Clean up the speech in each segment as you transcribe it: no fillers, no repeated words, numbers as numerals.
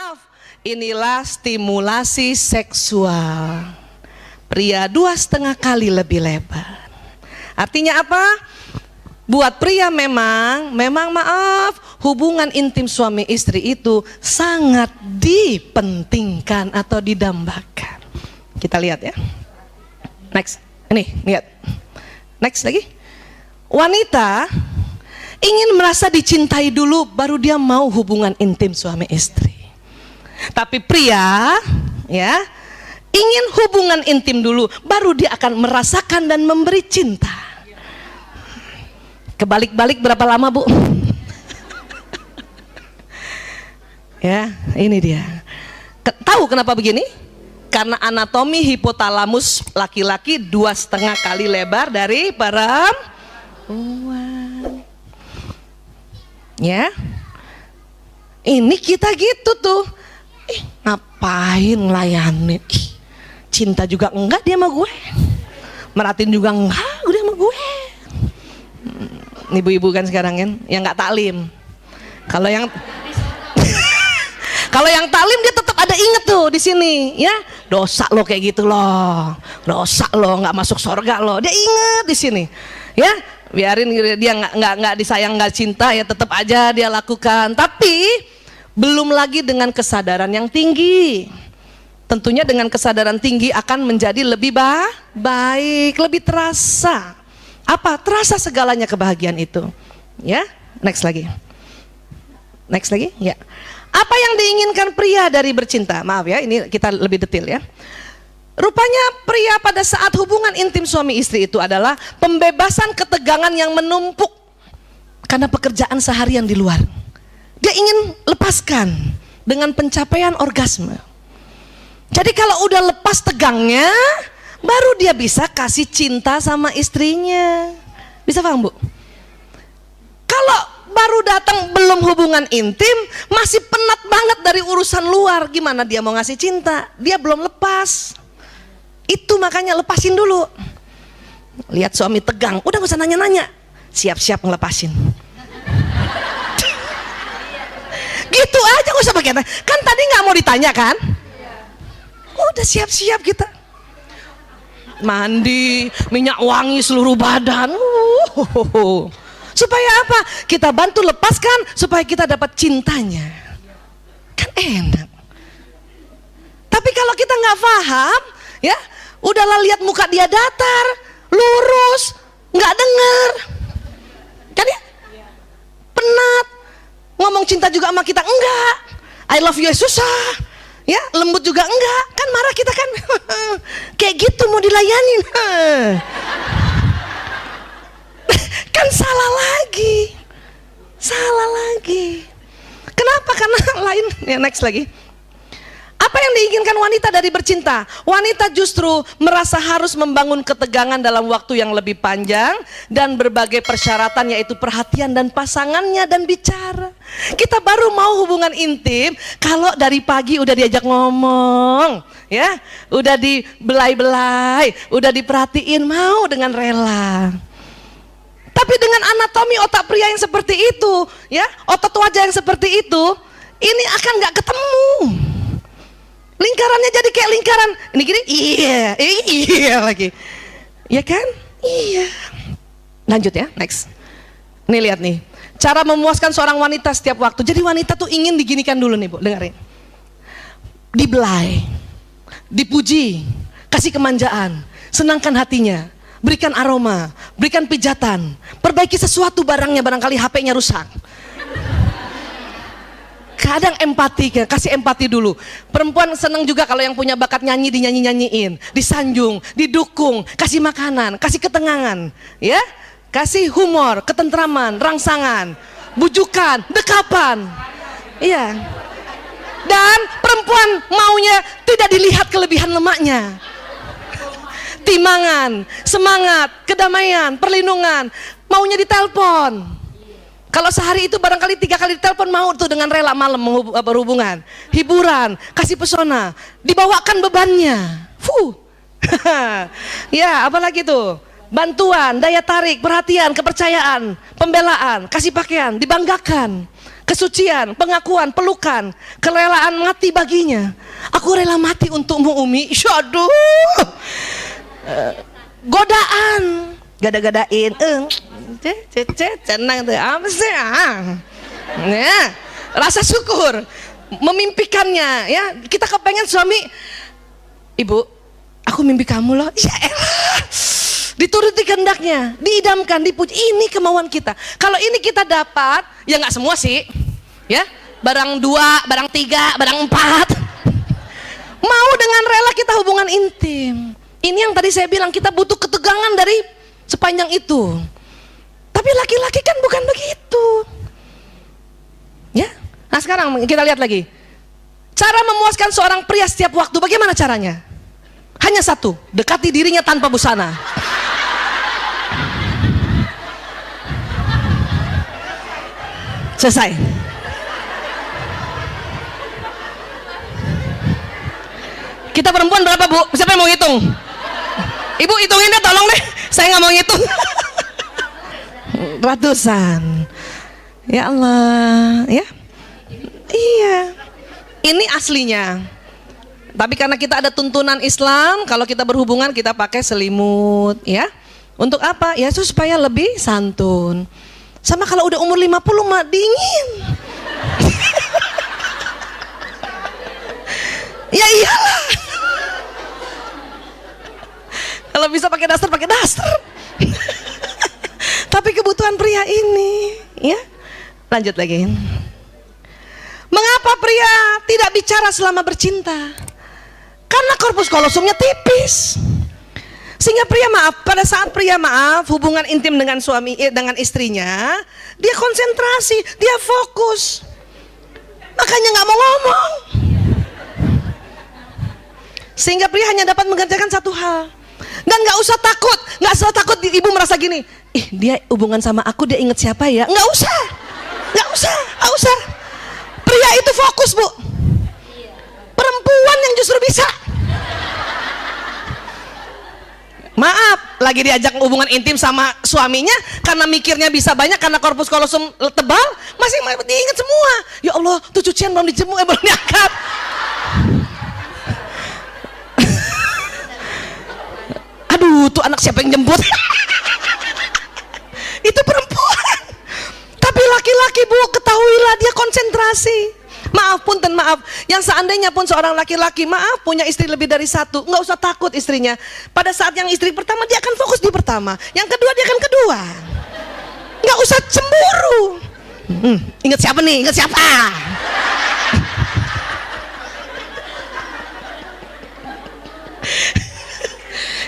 maaf, inilah stimulasi seksual. Pria 2,5 kali lebih lebar. Artinya apa? Buat pria memang maaf, hubungan intim suami istri itu sangat dipentingkan atau didambakan. Kita lihat ya. Next, ini lihat. Next lagi. Wanita ingin merasa dicintai dulu baru dia mau hubungan intim suami istri. Tapi pria ya ingin hubungan intim dulu baru dia akan merasakan dan memberi cinta. Kebalik-balik berapa lama, Bu? Ya, ini dia. Tahu kenapa begini? Karena anatomi hipotalamus laki-laki 2,5 kali lebar dari perempuan. Ya, ini kita gitu tuh. Ngapain ngelayanin? Cinta juga enggak dia sama gue. Merhatiin juga enggak dia sama gue. Ibu-ibu kan sekarang kan yang nggak taklim. Kalau yang kalau yang taklim dia tetap ada inget tuh di sini, ya dosa lo kayak gitu loh, dosa lo nggak masuk surga lo, dia inget di sini, ya biarin dia nggak disayang nggak cinta ya tetap aja dia lakukan, tapi belum lagi dengan kesadaran yang tinggi. Tentunya dengan kesadaran tinggi akan menjadi lebih baik, lebih terasa. Apa? Terasa segalanya kebahagiaan itu. Ya, next lagi. Next lagi, ya. Apa yang diinginkan pria dari bercinta? Maaf ya, ini kita lebih detail ya. Rupanya pria pada saat hubungan intim suami istri itu adalah pembebasan ketegangan yang menumpuk karena pekerjaan seharian di luar. Dia ingin lepaskan dengan pencapaian orgasme. Jadi kalau udah lepas tegangnya, baru dia bisa kasih cinta sama istrinya. Bisa paham, Bu? Kalau baru datang belum hubungan intim, masih penat banget dari urusan luar, gimana dia mau ngasih cinta? Dia belum lepas. Itu makanya lepasin dulu. Lihat suami tegang, udah gak usah nanya-nanya, siap-siap ngelepasin. Gitu aja, gak usah pakai tanya. Kan tadi gak mau ditanya kan? Udah siap-siap kita. Mandi, minyak wangi seluruh badan. Supaya apa? Kita bantu lepaskan supaya kita dapat cintanya. Kan enak. Tapi kalau kita nggak paham, ya, udahlah lihat muka dia datar, lurus, nggak denger. Kan ya? Penat. Ngomong cinta juga sama kita enggak. I love you susah. Ya, lembut juga enggak, kan marah kita kan. Kayak gitu mau dilayanin. Kan salah lagi. Salah lagi. Kenapa? Karena lain. Ya, next lagi. Apa yang diinginkan wanita dari bercinta? Wanita justru merasa harus membangun ketegangan dalam waktu yang lebih panjang dan berbagai persyaratan, yaitu perhatian dan pasangannya dan bicara. Kita baru mau hubungan intim kalau dari pagi udah diajak ngomong, ya, udah dibelai-belai, udah diperhatiin, mau dengan rela. Tapi dengan anatomi otak pria yang seperti itu, ya, otot wajah yang seperti itu, ini akan nggak ketemu. Lingkarannya jadi kayak lingkaran ini gini, iya lagi, ya kan? Iya. Lanjut ya, next. Nih lihat nih, cara memuaskan seorang wanita setiap waktu. Jadi wanita tuh ingin diginikan dulu nih, Bu, dengerin. Dibelai, dipuji, kasih kemanjaan, senangkan hatinya, berikan aroma, berikan pijatan, perbaiki sesuatu barangnya, barangkali HP-nya rusak. Kadang empati, kasih empati dulu. Perempuan senang juga kalau yang punya bakat nyanyi dinyanyi-nyanyiin, disanjung, didukung, kasih makanan, kasih ketenangan, ya, kasih humor, ketentraman, rangsangan, bujukan, dekapan, iya. Dan perempuan maunya tidak dilihat kelebihan lemaknya. Timangan, semangat, kedamaian, perlindungan, maunya ditelepon. Kalau sehari itu barangkali 3 kali ditelepon, mau tuh dengan rela malam berhubungan, hiburan, kasih pesona, dibawakan bebannya. Ya, apalagi tuh? Bantuan, daya tarik, perhatian, kepercayaan, pembelaan, kasih pakaian, dibanggakan, kesucian, pengakuan, pelukan, kerelaan mati baginya. Aku rela mati untukmu Umi. Aduh, godaan, gada-gadain, senang tuh, apa sih? Ya, rasa syukur, memimpikannya, ya. Kita kepengen suami, Ibu, aku mimpi kamu loh. Ya elah, dituruti kehendaknya, diidamkan, dipuji. Ini kemauan kita. Kalau ini kita dapat, ya nggak semua sih, ya. Barang 2, barang 3, barang 4. Mau dengan rela kita hubungan intim. Ini yang tadi saya bilang, kita butuh ketegangan dari sepanjang itu. Tapi laki-laki kan bukan begitu. Ya. Nah sekarang kita lihat lagi. Cara memuaskan seorang pria setiap waktu, bagaimana caranya? Hanya satu, dekati dirinya tanpa busana. Selesai. Kita perempuan berapa Bu? Siapa yang mau hitung? Ibu hitungin deh, tolong deh. Saya nggak mau ngitung. Ratusan. Ya Allah, ya. Iya. Ini aslinya. Tapi karena kita ada tuntunan Islam, kalau kita berhubungan kita pakai selimut, ya. Untuk apa? Ya supaya lebih santun. Sama kalau udah umur 50 mah dingin. Ya iyalah. Kalau bisa pakai daster, pakai daster. Tapi kebutuhan pria ini, ya. Lanjut lagi. Mengapa pria tidak bicara selama bercinta? Karena korpus kolosumnya tipis. Sehingga pria pada saat pria hubungan intim dengan dengan istrinya, dia konsentrasi, dia fokus. Makanya nggak mau ngomong. Sehingga pria hanya dapat mengerjakan satu hal. Dan nggak usah takut ibu merasa gini, dia hubungan sama aku, dia inget siapa ya? Nggak usah. Pria itu fokus Bu. Perempuan yang justru bisa. Maaf, lagi diajak hubungan intim sama suaminya, karena mikirnya bisa banyak, karena korpus kolosum tebal, masih diingat semua. Ya Allah, tuh cucian belum dijemur, belum diangkat. Aduh, tuh anak siapa yang jemput? Itu perempuan. Tapi laki-laki Bu, ketahuilah dia konsentrasi. Maaf punten, maaf. Yang seandainya pun seorang laki-laki, maaf, punya istri lebih dari satu, nggak usah takut istrinya. Pada saat yang istri pertama, dia akan fokus di pertama. Yang kedua, dia akan kedua. Nggak usah cemburu. Ingat siapa nih? Ingat siapa?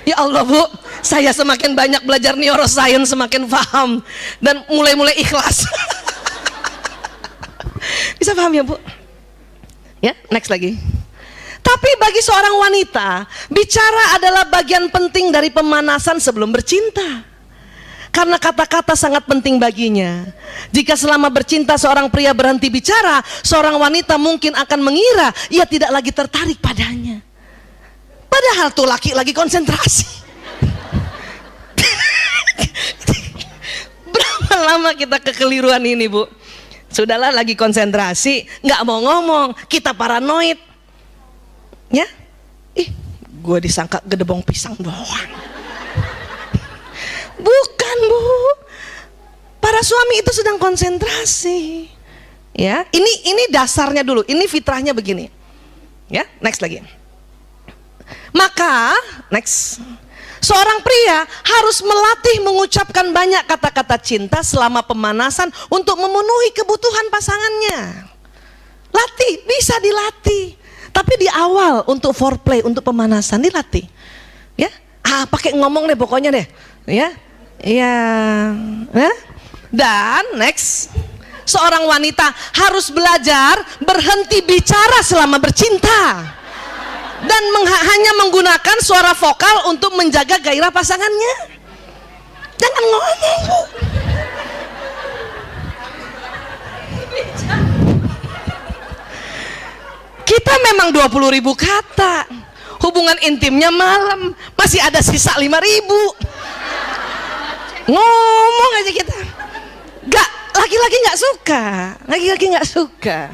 Ya Allah Bu, saya semakin banyak belajar neuroscience, semakin paham dan mulai ikhlas. Bisa paham ya Bu? Ya, next lagi. Tapi bagi seorang wanita, bicara adalah bagian penting dari pemanasan sebelum bercinta. Karena kata-kata sangat penting baginya. Jika selama bercinta seorang pria berhenti bicara, seorang wanita mungkin akan mengira ia tidak lagi tertarik padanya. Padahal tuh laki lagi konsentrasi. Berapa lama kita kekeliruan ini Bu? Sudahlah lagi konsentrasi, nggak mau ngomong, kita paranoid. Ya? Gue disangka gedebong pisang doang. Bukan Bu. Para suami itu sedang konsentrasi. Ya, ini dasarnya dulu, ini fitrahnya begini. Ya, next lagi. Maka, next, seorang pria harus melatih mengucapkan banyak kata-kata cinta selama pemanasan untuk memenuhi kebutuhan pasangannya. Latih, bisa dilatih. Tapi di awal untuk foreplay, untuk pemanasan dilatih. Ya, pakai ngomong deh pokoknya deh. Ya, ya. Dan next, seorang wanita harus belajar berhenti bicara selama bercinta. Dan hanya menggunakan suara vokal untuk menjaga gairah pasangannya. Jangan ngomong Bu. Kita memang 20.000 kata. Hubungan intimnya malam, masih ada sisa 5.000. Ngomong aja kita. Gak, laki-laki nggak suka, laki-laki nggak suka.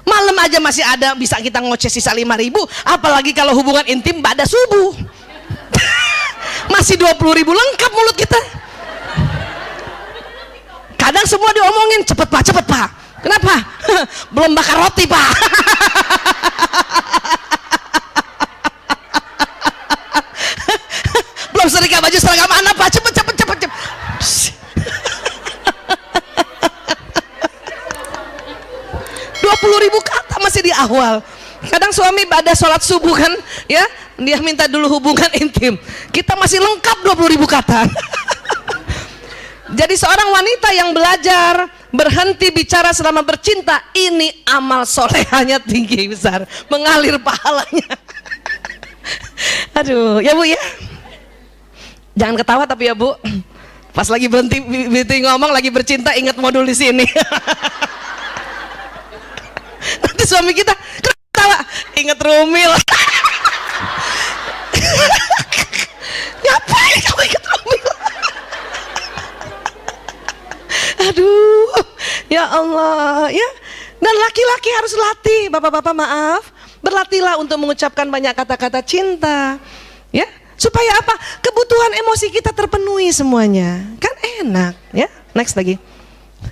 Malam aja masih ada bisa kita ngoceh sisa 5.000, apalagi kalau hubungan intim pada subuh. Masih 20.000 lengkap mulut kita. Kadang semua diomongin, cepet pak. Kenapa? Belum bakar roti pak. Belum setrika baju seragam anak pak, cepet. 20.000 kata masih di awal. Kadang suami pada sholat subuh kan, ya dia minta dulu hubungan intim, kita masih lengkap 20.000 kata. Jadi seorang wanita yang belajar berhenti bicara selama bercinta, ini amal solehanya tinggi besar, mengalir pahalanya. Aduh ya bu ya, jangan ketawa tapi ya bu, pas lagi berhenti ngomong lagi bercinta ingat modul di sini. Nanti suami kita ketawa, inget Rumil. Ngapain kamu inget Rumil? Aduh, ya Allah ya. Dan laki-laki harus latih, bapak-bapak maaf, berlatihlah untuk mengucapkan banyak kata-kata cinta, ya, supaya apa? Kebutuhan emosi kita terpenuhi semuanya, kan enak, ya. Next lagi.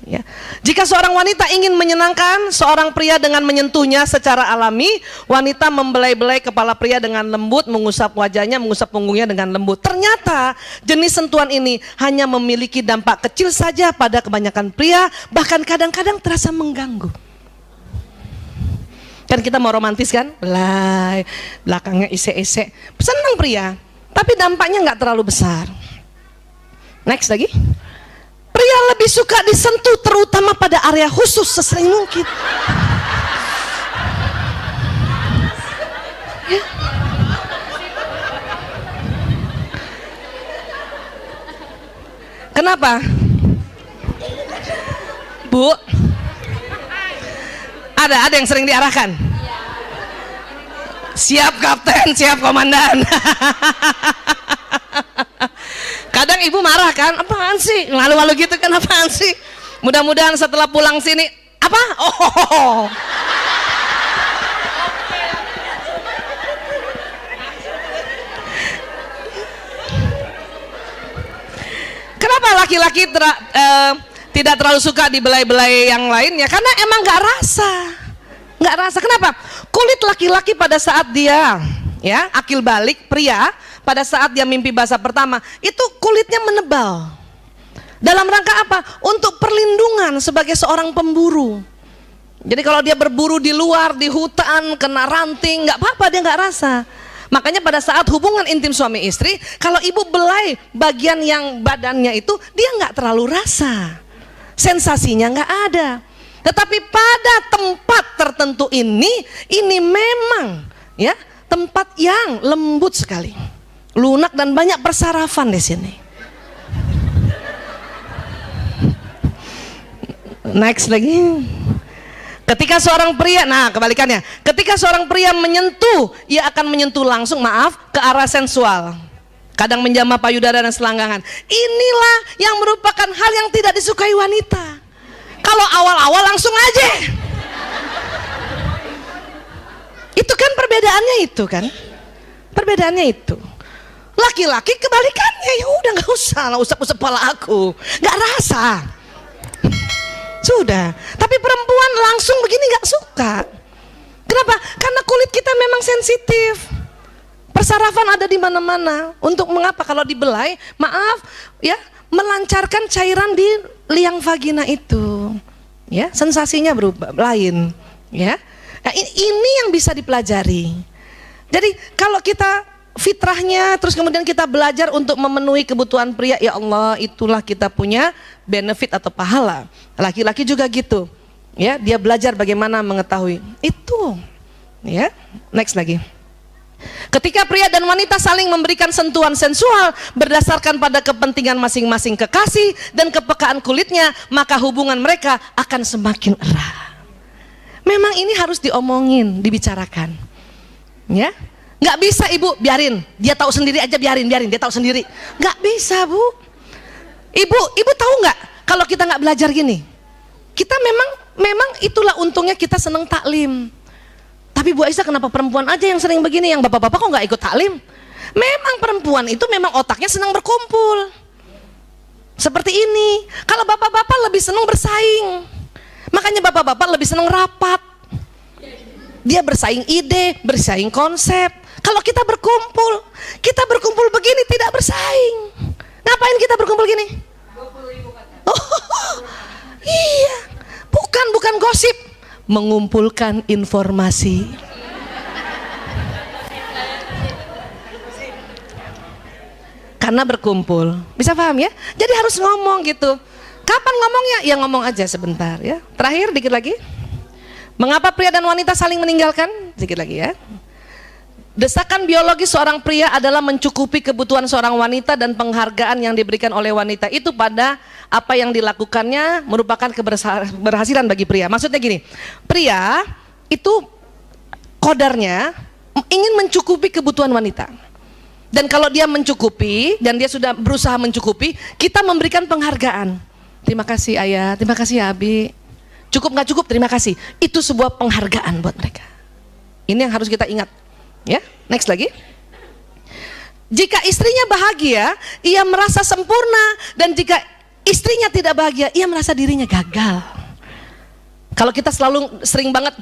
Ya. Jika seorang wanita ingin menyenangkan seorang pria dengan menyentuhnya secara alami, wanita membelai-belai kepala pria dengan lembut, mengusap wajahnya, mengusap punggungnya dengan lembut. Ternyata jenis sentuhan ini hanya memiliki dampak kecil saja pada kebanyakan pria, bahkan kadang-kadang terasa mengganggu. Kan kita mau romantis kan, belai, belakangnya isek-isek, senang pria, tapi dampaknya nggak terlalu besar. Next lagi. Pria lebih suka disentuh terutama pada area khusus sesering mungkin. Ya. Kenapa? Bu, ada yang sering diarahkan. Siap kapten, siap komandan. Kadang ibu marah kan, apaan sih, malu-malu gitu kan, apaan sih. Mudah-mudahan setelah pulang sini, apa? Oh. Kenapa laki-laki tidak terlalu suka dibelai-belai yang lainnya? Karena emang nggak rasa. Kenapa? Kulit laki-laki pada saat dia, ya, akil balik pria. Pada saat dia mimpi basah pertama, itu kulitnya menebal. Dalam rangka apa? Untuk perlindungan sebagai seorang pemburu. Jadi kalau dia berburu di luar, di hutan, kena ranting, nggak apa-apa, dia nggak rasa. Makanya pada saat hubungan intim suami istri, kalau ibu belai bagian yang badannya itu, dia nggak terlalu rasa. Sensasinya nggak ada. Tetapi pada tempat tertentu ini memang ya tempat yang lembut sekali. Lunak dan banyak persarafan di sini. Next lagi. Ketika seorang pria, nah kebalikannya, ketika seorang pria menyentuh, ia akan menyentuh langsung, ke arah sensual. Kadang menjamah payudara dan selangkangan. Inilah yang merupakan hal yang tidak disukai wanita. Kalau awal-awal langsung aja. Itu kan perbedaannya itu kan. Perbedaannya itu. Laki-laki kebalikannya, ya udah nggak usah lah usap-usap kepala aku, nggak rasa, sudah. Tapi perempuan langsung begini nggak suka. Kenapa? Karena kulit kita memang sensitif, persarafan ada di mana-mana. Untuk mengapa? Kalau dibelai, maaf ya, melancarkan cairan di liang vagina itu, ya sensasinya berubah lain, ya. Nah, ini yang bisa dipelajari. Jadi kalau kita fitrahnya, terus kemudian kita belajar untuk memenuhi kebutuhan pria, ya Allah, itulah kita punya benefit atau pahala. Laki-laki juga gitu, ya, dia belajar bagaimana mengetahui itu, ya. Next lagi. Ketika pria dan wanita saling memberikan sentuhan sensual berdasarkan pada kepentingan masing-masing kekasih dan kepekaan kulitnya, maka hubungan mereka akan semakin erat. Memang ini harus diomongin, dibicarakan, ya. Nggak bisa ibu, biarin, dia tahu sendiri aja, biarin, dia tahu sendiri. Nggak bisa bu. Ibu tahu nggak kalau kita nggak belajar gini, kita memang itulah untungnya kita senang taklim. Tapi Bu Aisyah, kenapa perempuan aja yang sering begini, yang bapak-bapak kok nggak ikut taklim? Memang perempuan itu memang otaknya senang berkumpul. Seperti ini. Kalau bapak-bapak lebih senang bersaing. Makanya bapak-bapak lebih senang rapat. Dia bersaing ide, bersaing konsep. Kalau kita berkumpul begini tidak bersaing. Ngapain kita berkumpul gini? Oh, iya, bukan gosip, mengumpulkan informasi. Karena berkumpul, bisa paham ya? Jadi harus ngomong gitu. Kapan ngomongnya? Ya ngomong aja sebentar ya. Terakhir dikit lagi. Mengapa pria dan wanita saling meninggalkan? Sedikit lagi ya. Desakan biologis seorang pria adalah mencukupi kebutuhan seorang wanita dan penghargaan yang diberikan oleh wanita itu pada apa yang dilakukannya merupakan keberhasilan bagi pria. Maksudnya gini, pria itu kodarnya ingin mencukupi kebutuhan wanita. Dan kalau dia mencukupi dan dia sudah berusaha mencukupi, kita memberikan penghargaan. Terima kasih ayah, terima kasih ya Abi. Cukup nggak cukup, terima kasih. Itu sebuah penghargaan buat mereka. Ini yang harus kita ingat. Ya, next lagi. Jika istrinya bahagia, ia merasa sempurna, dan jika istrinya tidak bahagia, ia merasa dirinya gagal. Kalau kita selalu sering banget,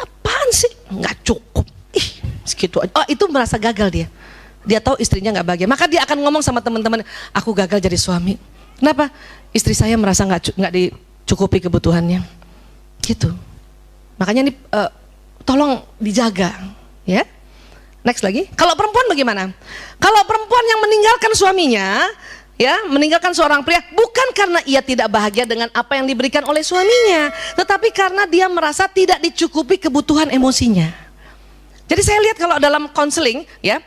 apaan sih? Nggak cukup. Ih, segitu aja. Oh, itu merasa gagal dia. Dia tahu istrinya nggak bahagia, maka dia akan ngomong sama teman-teman, aku gagal jadi suami. Kenapa? Istri saya merasa nggak dicukupi kebutuhannya. Gitu. Makanya ini tolong dijaga, ya. Next lagi. Kalau perempuan bagaimana? Kalau perempuan yang meninggalkan suaminya, ya, meninggalkan seorang pria bukan karena ia tidak bahagia dengan apa yang diberikan oleh suaminya, tetapi karena dia merasa tidak dicukupi kebutuhan emosinya. Jadi saya lihat kalau dalam konseling, ya,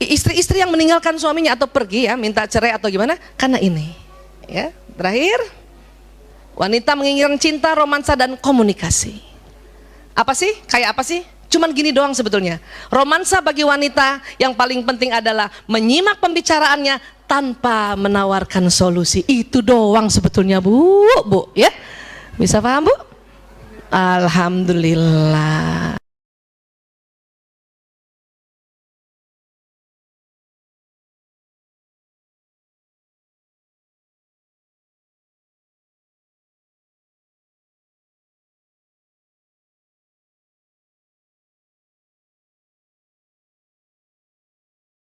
istri-istri yang meninggalkan suaminya atau pergi, ya, minta cerai atau gimana, karena ini, ya. Terakhir, wanita menginginkan cinta, romansa, dan komunikasi. Apa sih? Kayak apa sih? Cuman gini doang sebetulnya. Romansa bagi wanita yang paling penting adalah menyimak pembicaraannya tanpa menawarkan solusi. Itu doang sebetulnya Bu, ya. Bisa paham Bu? Alhamdulillah.